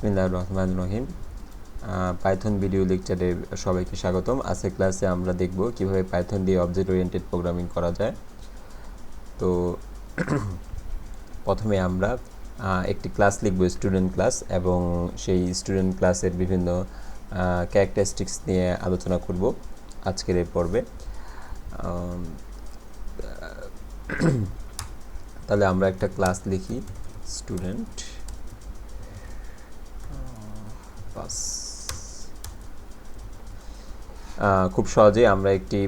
বিসমিল্লাহির রহমানির রহিম। Python video লেকচারে সবাইকে স্বাগতম। আজকের ক্লাসে আমরা দেখব কিভাবে পাইথন দিয়ে অবজেক্ট ওরিয়েন্টেড প্রোগ্রামিং করা যায়। তো প্রথমে আমরা একটি ক্লাস লিখব, স্টুডেন্ট ক্লাস, এবং সেই স্টুডেন্ট ক্লাসের বিভিন্ন ক্যারেক্টারিস্টিক্স নিয়ে আলোচনা করব আজকের এই পর্বে। তাহলে আমরা একটা ক্লাস লিখি, স্টুডেন্ট পাস। খুব সহজেই আমরা একটি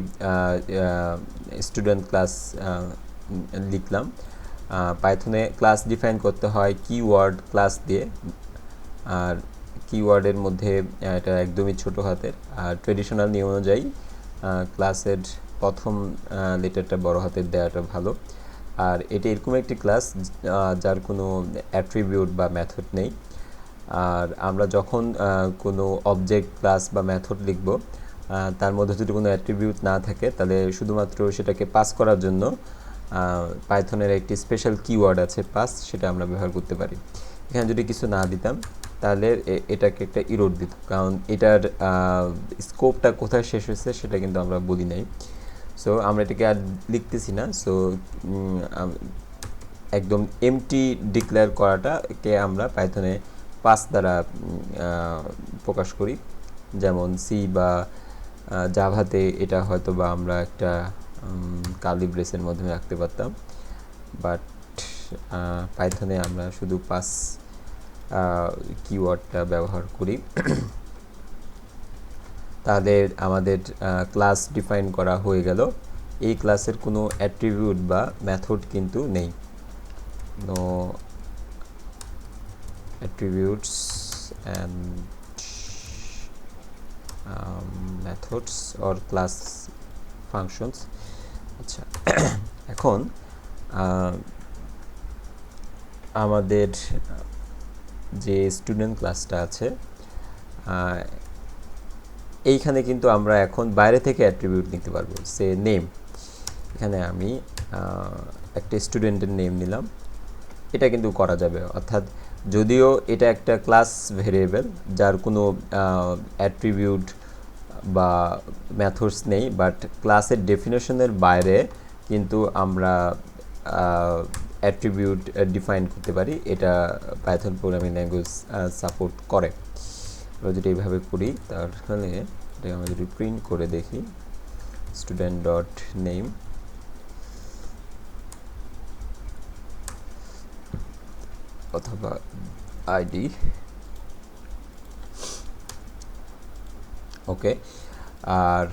স্টুডেন্ট ক্লাস লিখলাম। পাইথনে ক্লাস ডিফাইন করতে হয় কিওয়ার্ড ক্লাস দিয়ে, আর কিওয়ার্ডের মধ্যে এটা একদমই ছোট হাতের, আর ট্রেডিশনাল নিয়ম অনুযায়ী ক্লাসের প্রথম লেটারটা বড় হাতের দেওয়াটা ভালো। আর এটা এরকম একটি ক্লাস যার কোনো অ্যাট্রিবিউট বা মেথড নেই। আর আমরা যখন কোনো অবজেক্ট ক্লাস বা মেথড লিখব, তার মধ্যে যদি কোনো অ্যাট্রিবিউট না থাকে, তাহলে শুধুমাত্র সেটাকে পাস করার জন্য পাইথনের একটি স্পেশাল কিওয়ার্ড আছে পাস, সেটা আমরা ব্যবহার করতে পারি। এখানে যদি কিছু না দিতাম তাহলে এটাকে একটা ইরোড দিত, কারণ এটার স্কোপটা কোথায় শেষ হয়েছে সেটা কিন্তু আমরা বলি নাই। সো আমরা এটাকে আর লিখতেছি না। সো একদম এমটি ডিক্লেয়ার করাটাকে আমরা পাইথনে পাস দ্বারা প্রকাশ করি। যেমন সি বা জাভাতে এটা হয়তো বা আমরা একটা কার্লি ব্রেসের মাধ্যমে রাখতে পারতাম, বাট পাইথনে আমরা শুধু পাস কিওয়ার্ডটা ব্যবহার করি। তাহলে আমাদের ক্লাস ডিফাইন করা হয়ে গেল। এই ক্লাসের কোনো অ্যাট্রিবিউট বা মেথড কিন্তু নেই। No attributes and methods or class functions. আচ্ছা, এখন আমাদের যে স্টুডেন্ট ক্লাসটা আছে, এইখানে কিন্তু আমরা এখন বাইরে থেকে অ্যাট্রিবিউট নিতে পারবো। সে নেম, এখানে আমি একটা স্টুডেন্টের নেম নিলাম, এটা কিন্তু করা যাবে। অর্থাৎ যদিও এটা একটা ক্লাস ভেরিয়েবল যার কোনো অ্যাট্রিবিউট বা মেথডস নেই, বাট ক্লাসের ডেফিনেশনের বাইরে কিন্তু আমরা অ্যাট্রিবিউট ডিফাইন করতে পারি। এটা পাইথন প্রোগ্রামিং ল্যাঙ্গুয়েজ সাপোর্ট করে। আমরা যদি এইভাবে করি, তাহলে এটাকে আমরা যদি প্রিন্ট করে দেখি, স্টুডেন্ট ডট নেম অথবা আইডি, ওকে। আর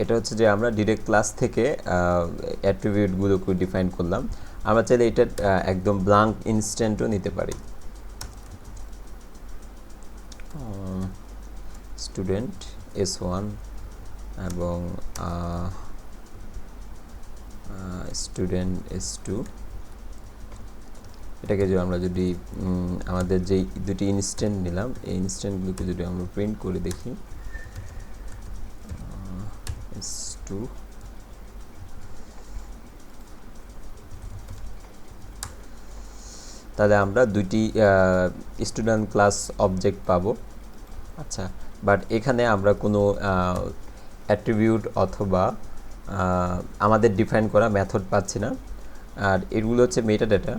এটা হচ্ছে যে আমরা ডিরেক্ট ক্লাস থেকে অ্যাট্রিবিউটগুলোকে ডিফাইন করলাম। আমরা চাইলে এটা একদম ব্ল্যাঙ্ক ইনস্ট্যান্টও নিতে পারি। স্টুডেন্ট S1 এবং স্টুডেন্ট S2, এটাকে যদি আমরা যদি আমাদের যেই দুটি ইনস্ট্যান্ট নিলাম, এই ইনস্ট্যান্টগুলোকে যদি আমরা প্রিন্ট করে দেখি, S2 তাহলে আমরা দুইটি স্টুডেন্ট ক্লাস অবজেক্ট পাবো। আচ্ছা, বাট এখানে আমরা কোনো অ্যাট্রিবিউট অথবা আমাদের ডিফাইন করা মেথড পাচ্ছি না। আর এগুলো হচ্ছে মেটাডাটা,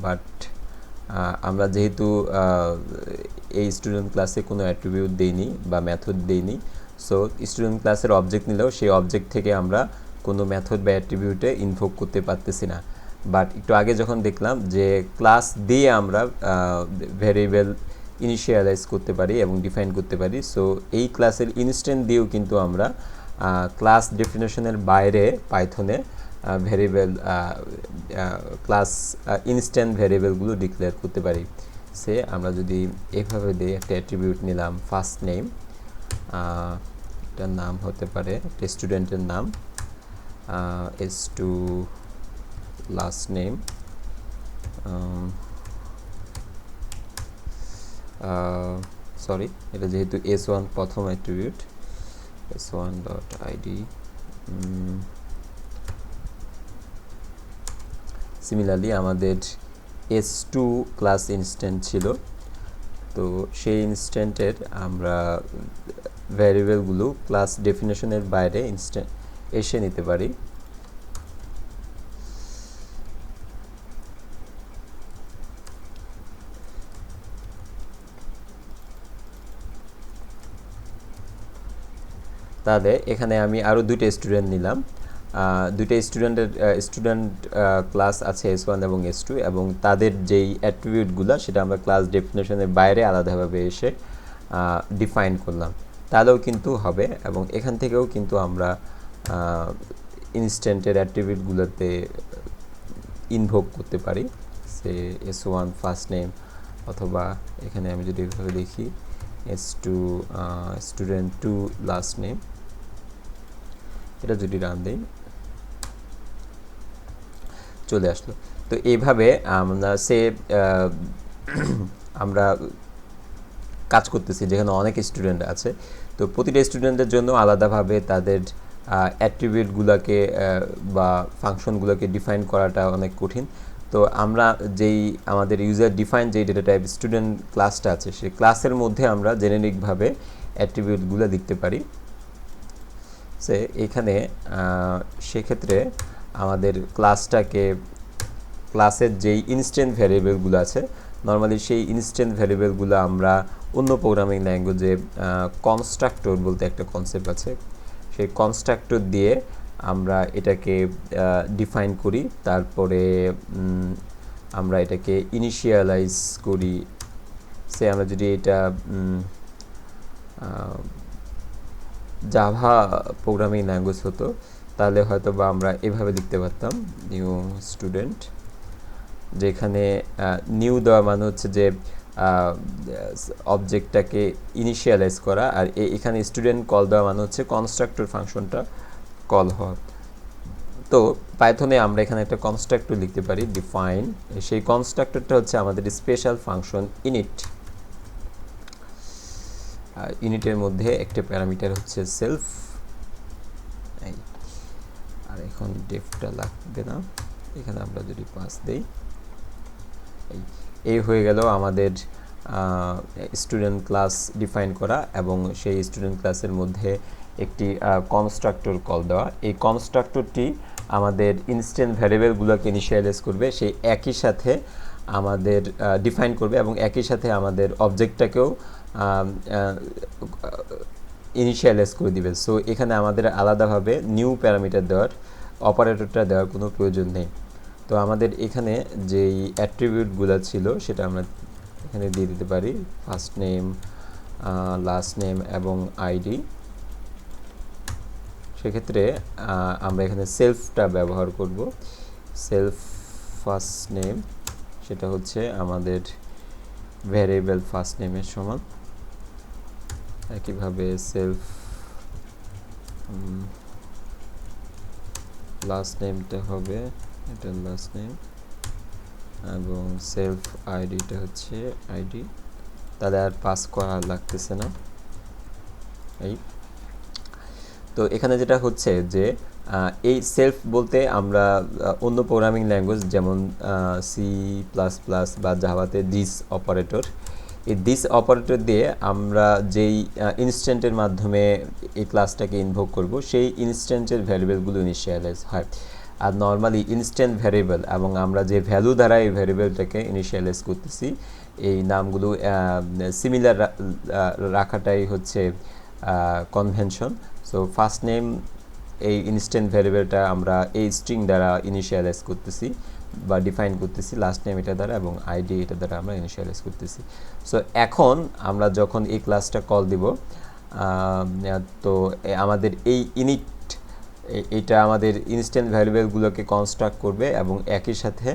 বাট আমরা যেহেতু এই স্টুডেন্ট ক্লাসে কোনো অ্যাট্রিবিউট দেইনি বা মেথড দেইনি, সো স্টুডেন্ট ক্লাসের অবজেক্ট নিলেও সেই অবজেক্ট থেকে আমরা কোনো মেথড বা অ্যাট্রিবিউটে ইনভোক করতে পারতেছি না। বাট একটু আগে যখন দেখলাম যে ক্লাস দিয়ে আমরা ভেরিয়েবল ইনিশিয়ালাইজ করতে পারি এবং ডিফাইন করতে পারি, সো এই ক্লাসের ইনস্ট্যান্ট দিয়েও কিন্তু আমরা ক্লাস ডেফিনেশনের বাইরে পাইথনে ভেরিয়েবল ক্লাস ইনস্ট্যান্ট ভেরিয়েবলগুলো ডিক্লেয়ার করতে পারি। সে আমরা যদি এভাবে দিই, একটা অ্যাট্রিবিউট নিলাম ফার্স্ট নেম, এটার নাম হতে পারে একটা স্টুডেন্টের নাম, S2 লাস্ট নেম, সরি এটা যেহেতু S1 প্রথম attribute, S1 dot ID. Similarly আমাদের s2 ক্লাস ইনস্ট্যান্ট ছিল, তো সেই ইনস্ট্যান্টের আমরা ভ্যারিয়েবলগুলো ক্লাস ডেফিনেশনের বাইরে এসে নিতে পারি। তাহলে এখানে আমি আরও দুইটা স্টুডেন্ট নিলাম, দুইটা স্টুডেন্ট ক্লাস আছে s1 এবং s2, এবং তাদের যেই অ্যাট্রিবিউটগুলো সেটা আমরা ক্লাস ডেফিনেশনের বাইরে আলাদাভাবে এসে ডিফাইন করলাম, তাহলেও কিন্তু হবে। এবং এখান থেকেও কিন্তু আমরা ইনস্ট্যান্টের অ্যাট্রিবিউটগুলোতে ইনভোক করতে পারি, সে s1 ফার্স্ট নেম, অথবা এখানে আমি যদি এভাবে দেখি s2 স্টুডেন্ট 2 লাস্ট নেম, এটা যদি রান দিই চলে আসলো। তো এইভাবে আমরা কাজ করতেছি যেখানে অনেক স্টুডেন্ট আছে, তো প্রতিটা স্টুডেন্টের জন্য আলাদাভাবে তাদের অ্যাট্রিবিউটগুলোকে বা ফাংশনগুলোকে ডিফাইন করাটা অনেক কঠিন। তো আমরা আমাদের ইউজার ডিফাইন যেই ডেটা টাইপ স্টুডেন্ট ক্লাসটা আছে, সেই ক্লাসের মধ্যে আমরা জেনেরিকভাবে অ্যাট্রিবিউটগুলো লিখতে পারি। সে এখানে সেক্ষেত্রে আমাদের ক্লাসের যেই ইনস্ট্যান্ট ভ্যারিয়েবলগুলো আছে, নর্মালি সেই ইনস্ট্যান্ট ভ্যারিয়েবলগুলো আমরা অন্য প্রোগ্রামিং ল্যাঙ্গুয়েজে কনস্ট্রাক্টর বলতে একটা কনসেপ্ট আছে, সেই কনস্ট্রাক্টর দিয়ে আমরা এটাকে ডিফাইন করি, তারপরে আমরা এটাকে ইনিশিয়ালাইজ করি। সে আমরা যদি এটা জাভা প্রোগ্রামিং ল্যাঙ্গুয়েজ হতো তাহলে হয়তো বা আমরা এভাবে লিখতে পারতাম, নিউ স্টুডেন্ট, যেখানে নিউ দেওয়া মানে হচ্ছে যে অবজেক্টটাকে ইনিশিয়ালাইজ করা, আর এখানে স্টুডেন্ট কল দেওয়া মানে হচ্ছে কনস্ট্রাক্টর ফাংশনটা কল হওয়া। তো পাইথনে আমরা এখানে একটা কনস্ট্রাক্টর লিখতে পারি ডিফাইন, সেই কনস্ট্রাক্টরটা হচ্ছে আমাদের স্পেশাল ফাংশন ইনিট। ইউনিটের মধ্যে একটা প্যারামিটার হচ্ছে সেলফ, আর এখন ডেফটা লাগবে না, এখানে আমরা যদি পাস দেই, এই হয়ে গেল আমাদের স্টুডেন্ট ক্লাস ডিফাইন করা, এবং সেই স্টুডেন্ট ক্লাসের মধ্যে একটি কনস্ট্রাক্টর কল দেওয়া। এই কনস্ট্রাক্টরটি আমাদের ইনস্ট্যান্ট ভ্যারিয়েবলগুলোকে ইনিশিয়ালাইজ করবে, সেই একই সাথে আমাদের ডিফাইন করবে, এবং একই সাথে আমাদের অবজেক্টটাকেও ইনিশিয়ালাইজ করে দিবে। সো এখানে আমাদের আলাদাভাবে নিউ প্যারামিটার দেওয়ার, অপারেটরটা দেওয়ার কোনো প্রয়োজন নেই। তো আমাদের এখানে যেই অ্যাট্রিবিউটগুলো ছিল সেটা আমরা এখানে দিয়ে দিতে পারি, ফার্স্ট নেম, লাস্ট নেম এবং আইডি। সেক্ষেত্রে আমরা এখানে সেলফটা ব্যবহার করব, সেলফ ফার্স্ট নেম, সেটা হচ্ছে আমাদের ভ্যারিয়েবল ফার্স্ট নেমের সমান। একইভাবে সেলফ লাস্ট নেমটা হবে এটা লাস্ট নেম, এবং সেলফ আইডিটা হচ্ছে আইডি। তাহলে আর পাস করা লাগতেছে না। এই তো এখানে যেটা হচ্ছে যে এই সেলফ বলতে আমরা অন্য প্রোগ্রামিং ল্যাঙ্গুয়েজ যেমন সি প্লাস প্লাস বা জাভাতে দিস অপারেটর, এই দিস অপারেটর দিয়ে আমরা যেই ইনস্ট্যান্টের মাধ্যমে এই ক্লাসটাকে ইনভোক করব, সেই ইনস্ট্যান্টের ভ্যারিয়েবলগুলো ইনিশিয়ালাইজ হয়। আর নর্মালি ইনস্ট্যান্ট ভ্যারিয়েবল এবং আমরা যে ভ্যালু দ্বারা এই ভ্যারিয়েবলটাকে ইনিশিয়ালাইজ করতেছি, এই নামগুলো সিমিলার রাখাটাই হচ্ছে কনভেনশন। সো ফার্স্ট নেম এই ইনস্ট্যান্ট ভ্যারিয়েবলটা আমরা এই স্ট্রিং দ্বারা ইনিশিয়ালাইজ করতেছি বা ডিফাইন করতেছি, লাস্ট নেম এটা দ্বারা এবং আইডি এটা দ্বারা আমরা ইনিশিয়ালাইজ করতেছি। সো এখন আমরা যখন এই ক্লাসটা কল দিব, তো আমাদের এই ইনিট এটা আমাদের ইনস্ট্যান্ট ভ্যারিয়েবলগুলোকে কনস্ট্রাক্ট করবে এবং একই সাথে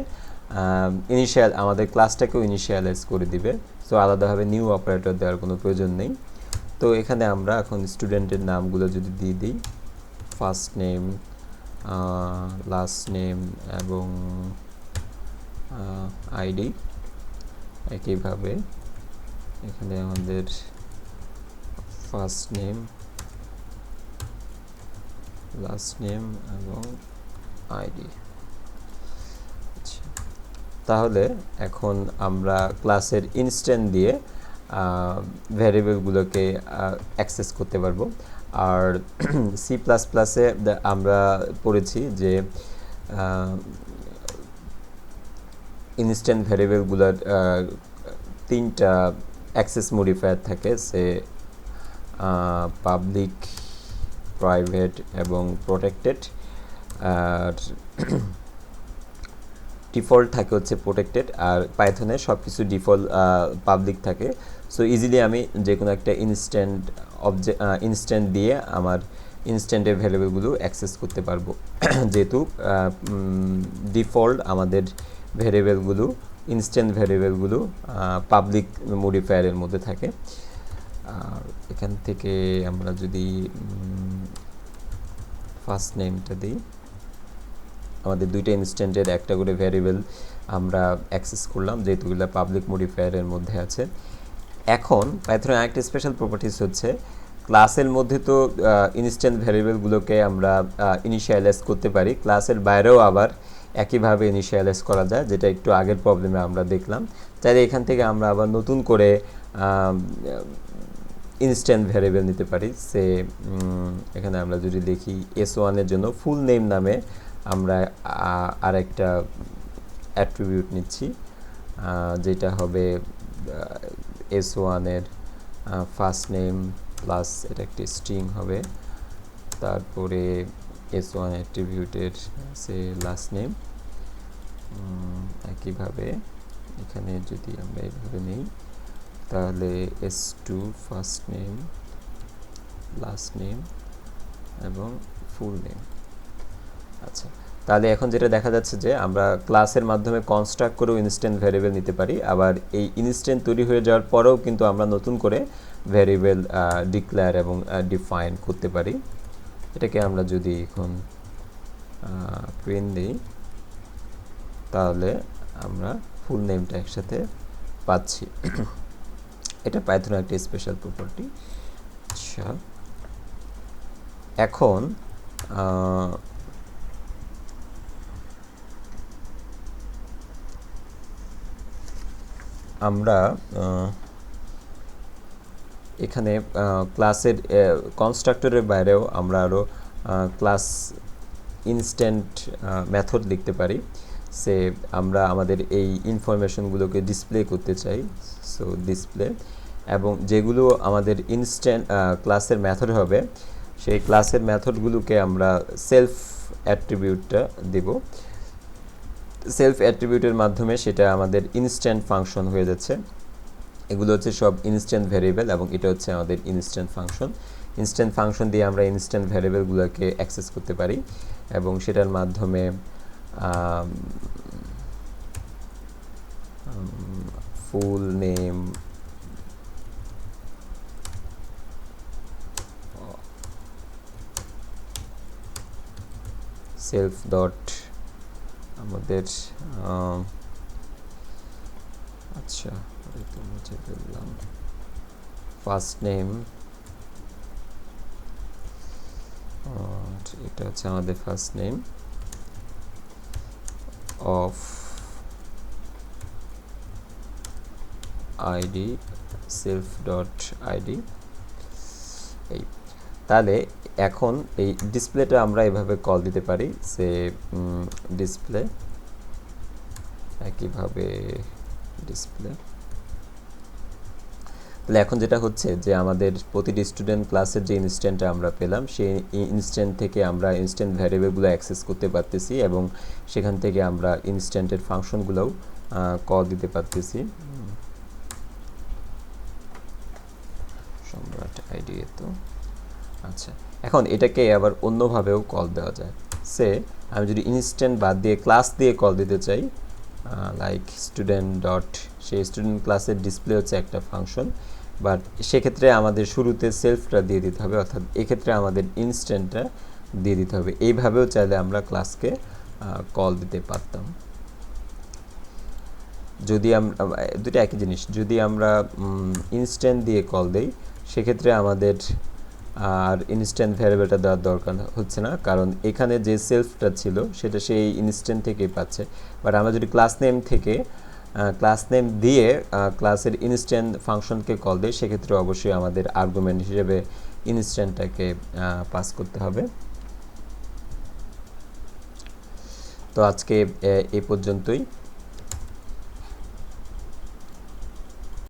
আমাদের ক্লাসটাকেও ইনিশিয়ালাইজ করে দিবে। সো আলাদাভাবে নিউ অপারেটর দেওয়ার কোনো প্রয়োজন নেই। তো এখানে আমরা এখন স্টুডেন্টের নামগুলো যদি দিয়ে দিই, ফার্স্ট নেম, লাস্ট নেম এবং আইডি, একইভাবে এখানে আমাদের ফার্স্ট নেম, লাস্ট নেম এবং আইডি। আচ্ছা, তাহলে এখন আমরা ক্লাসের ইনস্ট্যান্ট দিয়ে ভ্যারিয়েবলগুলোকে অ্যাক্সেস করতে পারবো। আর সি প্লাস প্লাসে আমরা পড়েছি যে ইনস্ট্যান্ট ভ্যারিয়েবলগুলোর তিনটা অ্যাক্সেস মডিফায়ার থাকে, সে পাবলিক, প্রাইভেট এবং প্রোটেক্টেড। আর ডিফল্ট থাকে হচ্ছে প্রোটেক্টেড, আর পাইথনে সব কিছু ডিফল্ট পাবলিক থাকে। সো ইজিলি আমি যে কোনো একটা ইনস্ট্যান্ট দিয়ে আমার ইনস্ট্যান্টের ভ্যারিয়েবলগুলো অ্যাক্সেস করতে পারবো যেহেতু ডিফল্ট আমাদের ভ্যারিয়েবলগুলো, ইনস্ট্যান্ট ভ্যারিয়েবলগুলো পাবলিক মডিফায়ারের মধ্যে থাকে। আর এখান থেকে আমরা যদি ফার্স্ট নেমটা দিই, আমাদের দুইটা ইনস্ট্যান্টের একটা করে ভ্যারিয়েবল আমরা অ্যাক্সেস করলাম যেহেতু এগুলো পাবলিক মডিফায়ারের মধ্যে আছে। এখন পাইথনের আরেকটা স্পেশাল প্রপার্টিস হচ্ছে ক্লাসের মধ্যে তো ইনস্ট্যান্ট ভ্যারিয়েবলগুলোকে আমরা ইনিশিয়ালাইজ করতে পারি, ক্লাসের বাইরেও আবার একইভাবে ইনিশিয়ালাইজ করা যায়, যেটা একটু আগের প্রবলেমে আমরা দেখলাম। চাইলে এখান থেকে আমরা আবার নতুন করে ইনস্ট্যান্ট ভ্যারিয়েবল নিতে পারি। সে এখানে আমরা যদি দেখি S1 এর জন্য ফুল নেম নামে আমরা আরেকটা অ্যাট্রিবিউট নিচ্ছি, যেটা হবে S1 এর ফার্স্ট নেম প্লাস এটা একটি স্ট্রিং হবে, তারপরে S1 অ্যাট্রিবিউটের সে লাস্ট নেম। একইভাবে এখানে যদি আমরা এইভাবে নিই তাহলে S2 first name, last name এবং ফুল নেম। আচ্ছা, তাহলে এখন যেটা দেখা যাচ্ছে যে আমরা ক্লাসের মাধ্যমে কনস্ট্রাক্ট করেও ইনস্ট্যান্ট ভ্যারিয়েবল নিতে পারি, আবার এই ইনস্ট্যান্ট তৈরি হয়ে যাওয়ার পরেও কিন্তু আমরা নতুন করে ভ্যারিয়েবল ডিক্লেয়ার এবং ডিফাইন করতে পারি। এটাকে আমরা যদি এখন প্রিন্ট দিই তাহলে আমরা ফুল নেমটা একসাথে পাচ্ছি। এটা পাইথনের একটা স্পেশাল প্রপার্টি। আচ্ছা, এখন আমরা এখানে ক্লাসের কনস্ট্রাক্টরের বাইরেও আমরা আরও ক্লাস ইনস্ট্যান্ট মেথড লিখতে পারি। সে আমরা আমাদের এই ইনফরমেশনগুলোকে ডিসপ্লে করতে চাই, সো ডিসপ্লে, এবং যেগুলো আমাদের ইনস্ট্যান্ট ক্লাসের মেথড হবে সেই ক্লাসের মেথডগুলোকে আমরা সেলফ অ্যাট্রিবিউটটা দেব। সেলফ অ্যাট্রিবিউটের মাধ্যমে সেটা আমাদের ইনস্ট্যান্ট ফাংশন হয়ে যাচ্ছে। এগুলো হচ্ছে সব ইনস্ট্যান্ট ভ্যারিয়েবল এবং এটা হচ্ছে আমাদের ইনস্ট্যান্ট ফাংশন। ইনস্ট্যান্ট ফাংশন দিয়ে আমরা ইনস্ট্যান্ট ভ্যারিয়েবলগুলোকে অ্যাক্সেস করতে পারি এবং সেটার মাধ্যমে ফুল নেম, সেলফ ডট আমাদের আচ্ছা এটা মুছে ফেললাম, ফার্স্ট নেম, এটা হচ্ছে আমাদের first name of ID self dot ID. এই তাহলে এখন এই ডিসপ্লেটা আমরা এভাবে কল দিতে পারি, সে ডিসপ্লে, একইভাবে ডিসপ্লে। তাহলে এখন যেটা হচ্ছে যে আমাদের প্রতিটি স্টুডেন্ট ক্লাসের যে ইনস্ট্যান্টটা আমরা পেলাম সেই ইনস্ট্যান্ট থেকে আমরা ইনস্ট্যান্ট ভ্যারিয়েবলগুলো অ্যাক্সেস করতে পারতেছি এবং সেখান থেকে আমরা ইনস্ট্যান্টের ফাংশনগুলোও কল দিতে পারতেছি। সম্রাট আইডি তো আচ্ছা, এখন এটাকে আবার অন্যভাবেও কল দেওয়া যায়। সে আমি যদি ইনস্ট্যান্ট বাদ দিয়ে ক্লাস দিয়ে কল দিতে চাই, লাইক স্টুডেন্ট ডট, সেই স্টুডেন্ট ক্লাসের ডিসপ্লে হচ্ছে একটা ফাংশন, বাট সেক্ষেত্রে আমাদের শুরুতে সেলফটা দিয়ে দিতে হবে, অর্থাৎ এক্ষেত্রে আমাদের ইনস্ট্যান্টটা দিয়ে দিতে হবে। এইভাবেও চাইলে আমরা ক্লাসকে কল দিতে পারতাম। যদি আমরা দুটো একই জিনিস, যদি আমরা ইনস্ট্যান্ট দিয়ে কল দেই সেক্ষেত্রে আমাদের আর ইনস্ট্যান্ট ভ্যারিয়েবলটা দেওয়ার দরকার হচ্ছে না, কারণ এখানে যে সেলফটা ছিল সেটা সেই ইনস্ট্যান্ট থেকেই পাচ্ছে। বাট আমরা যদি ক্লাস নেম থেকে ক্লাস নেম দিয়ে ক্লাসের ইনস্ট্যান্ট ফাংশনকে কল দিই, সেক্ষেত্রে অবশ্যই আমাদের আর্গুমেন্ট হিসেবে ইনস্ট্যান্টটাকে পাস করতে হবে। তো আজকে এই পর্যন্তই।